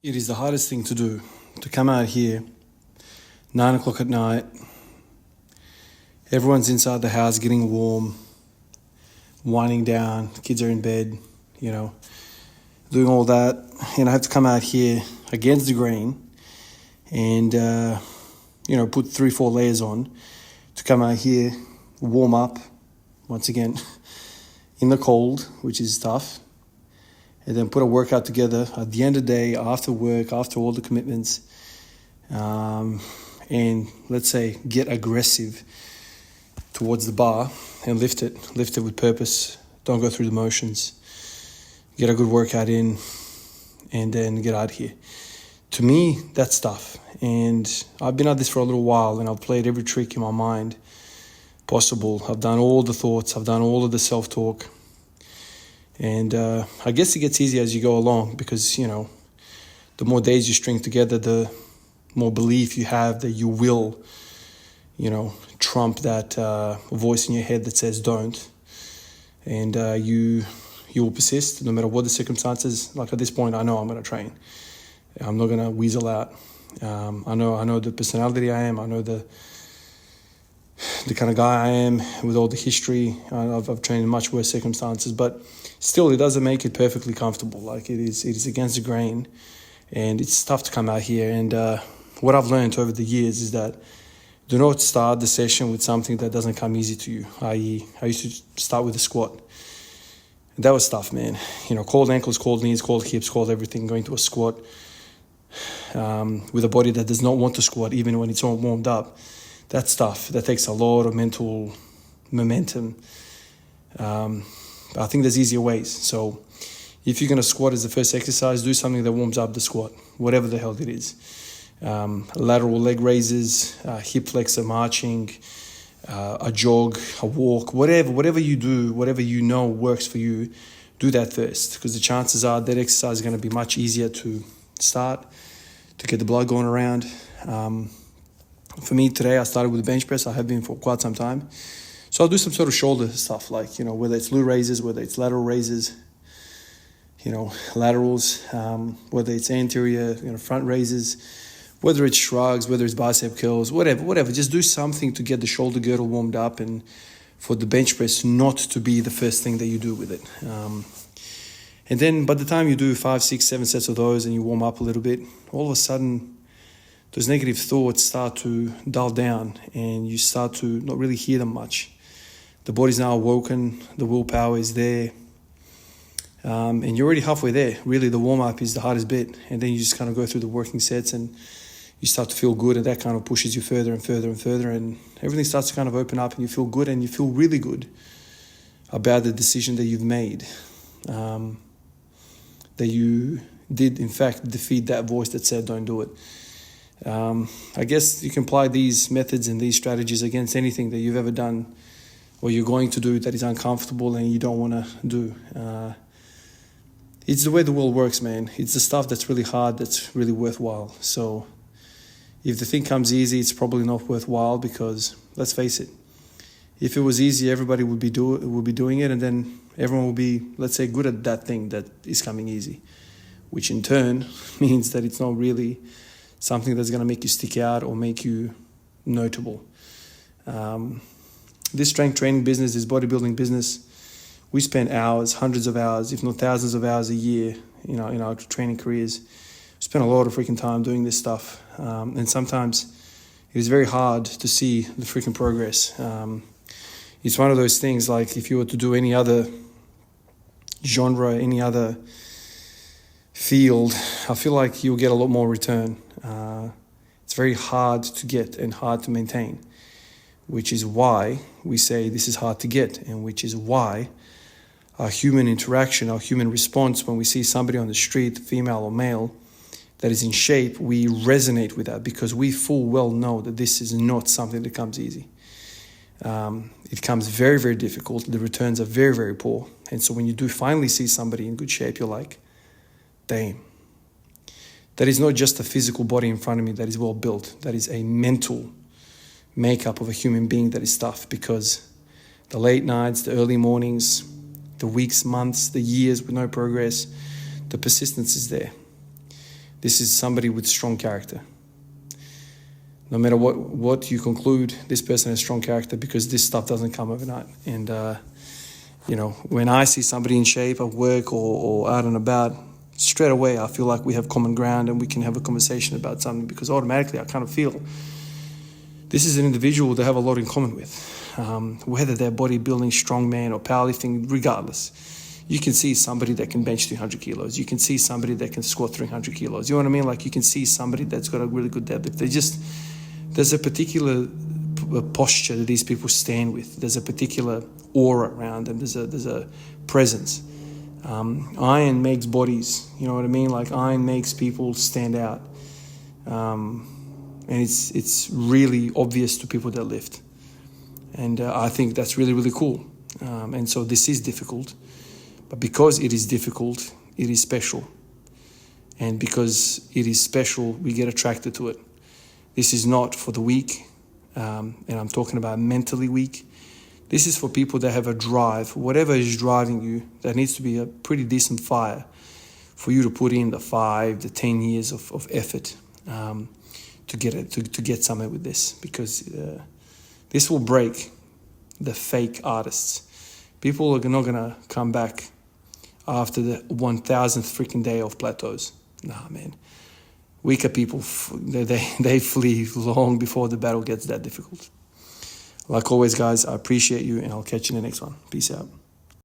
It is the hardest thing to do, to come out here, 9 o'clock at night, everyone's inside the house getting warm, winding down, kids are in bed, doing all that. And I have to come out here against the grain and, put 3-4 layers on to come out here, warm up, once again, in the cold, which is tough. And then put a workout together at the end of the day, after work, after all the commitments, and let's say get aggressive towards the bar and lift it with purpose. Don't go through the motions. Get a good workout in and then get out here. To me, that's tough. And I've been at this for a little while and I've played every trick in my mind possible. I've done all the thoughts, I've done all of the self-talk. And I guess it gets easier as you go along because, the more days you string together, the more belief you have that you will, trump that voice in your head that says don't. And you will persist no matter what the circumstances. Like at this point, I know I'm going to train. I'm not going to weasel out. I know the personality I am. I know the kind of guy I am with all the history. I've trained in much worse circumstances, but still, it doesn't make it perfectly comfortable. Like it is against the grain, and it's tough to come out here. And what I've learned over the years is that do not start the session with something that doesn't come easy to you. I used to start with a squat. And that was tough, man. Cold ankles, cold knees, cold hips, cold everything, going to a squat with a body that does not want to squat even when it's all warmed up. That's tough. That takes a lot of mental momentum. I think there's easier ways. So if you're going to squat as the first exercise, do something that warms up the squat, whatever the hell it is. Lateral leg raises, hip flexor marching, a jog, a walk, whatever you do, whatever works for you, do that first. Because the chances are that exercise is going to be much easier to start, to get the blood going around. For me today, I started with the bench press. I have been for quite some time. So I'll do some sort of shoulder stuff, like, whether it's glute raises, whether it's lateral raises, laterals, whether it's anterior, front raises, whether it's shrugs, whether it's bicep curls, whatever. Just do something to get the shoulder girdle warmed up and for the bench press not to be the first thing that you do with it. And then by the time you do 5, 6, 7 sets of those and you warm up a little bit, all of a sudden, those negative thoughts start to dull down and you start to not really hear them much. The body's now awoken, the willpower is there, and you're already halfway there. Really, the warm-up is the hardest bit, and then you just kind of go through the working sets and you start to feel good, and that kind of pushes you further and further and further, and everything starts to kind of open up and you feel good, and you feel really good about the decision that you've made, that you did, in fact, defeat that voice that said don't do it. I guess you can apply these methods and these strategies against anything that you've ever done or you're going to do that is uncomfortable and you don't want to do. It's the way the world works, man. It's the stuff that's really hard that's really worthwhile. So if the thing comes easy, it's probably not worthwhile because, let's face it, if it was easy, everybody would be doing it, and then everyone will be, let's say, good at that thing that is coming easy, which in turn means that it's not really something that's going to make you stick out or make you notable. This strength training business, this bodybuilding business, we spend hours, hundreds of hours, if not thousands of hours a year, in our training careers. We spend a lot of freaking time doing this stuff. And sometimes it is very hard to see the freaking progress. It's one of those things, like if you were to do any other genre, any other field, I feel like you'll get a lot more return. It's very hard to get and hard to maintain, which is why we say this is hard to get, and which is why our human interaction, our human response when we see somebody on the street, female or male, that is in shape, we resonate with that because we full well know that this is not something that comes easy. It comes very, very difficult. The returns are very, very poor. And so when you do finally see somebody in good shape, you're like, damn. That is not just a physical body in front of me that is well built. That is a mental makeup of a human being that is tough, because the late nights, the early mornings, the weeks, months, the years with no progress, the persistence is there. This is somebody with strong character. No matter what you conclude, this person has strong character, because this stuff doesn't come overnight. And, when I see somebody in shape at work or out and about, straight away I feel like we have common ground and we can have a conversation about something, because automatically I kind of feel this is an individual they have a lot in common with. Whether they're bodybuilding, strongman or powerlifting, regardless. You can see somebody that can bench 200 kilos. You can see somebody that can squat 300 kilos. You know what I mean? Like, you can see somebody that's got a really good deadlift. There's a particular posture that these people stand with. There's a particular aura around them. There's a presence. Iron makes bodies. You know what I mean? Like, iron makes people stand out. And it's really obvious to people that lift. And I think that's really, really cool. And so this is difficult. But because it is difficult, it is special. And because it is special, we get attracted to it. This is not for the weak, and I'm talking about mentally weak. This is for people that have a drive. Whatever is driving you, there needs to be a pretty decent fire for you to put in the 5 to 10 years of effort to get somewhere with this, because this will break the fake artists. People are not going to come back after the 1,000th freaking day of plateaus. Nah, man. Weaker people, they flee long before the battle gets that difficult. Like always, guys, I appreciate you, and I'll catch you in the next one. Peace out.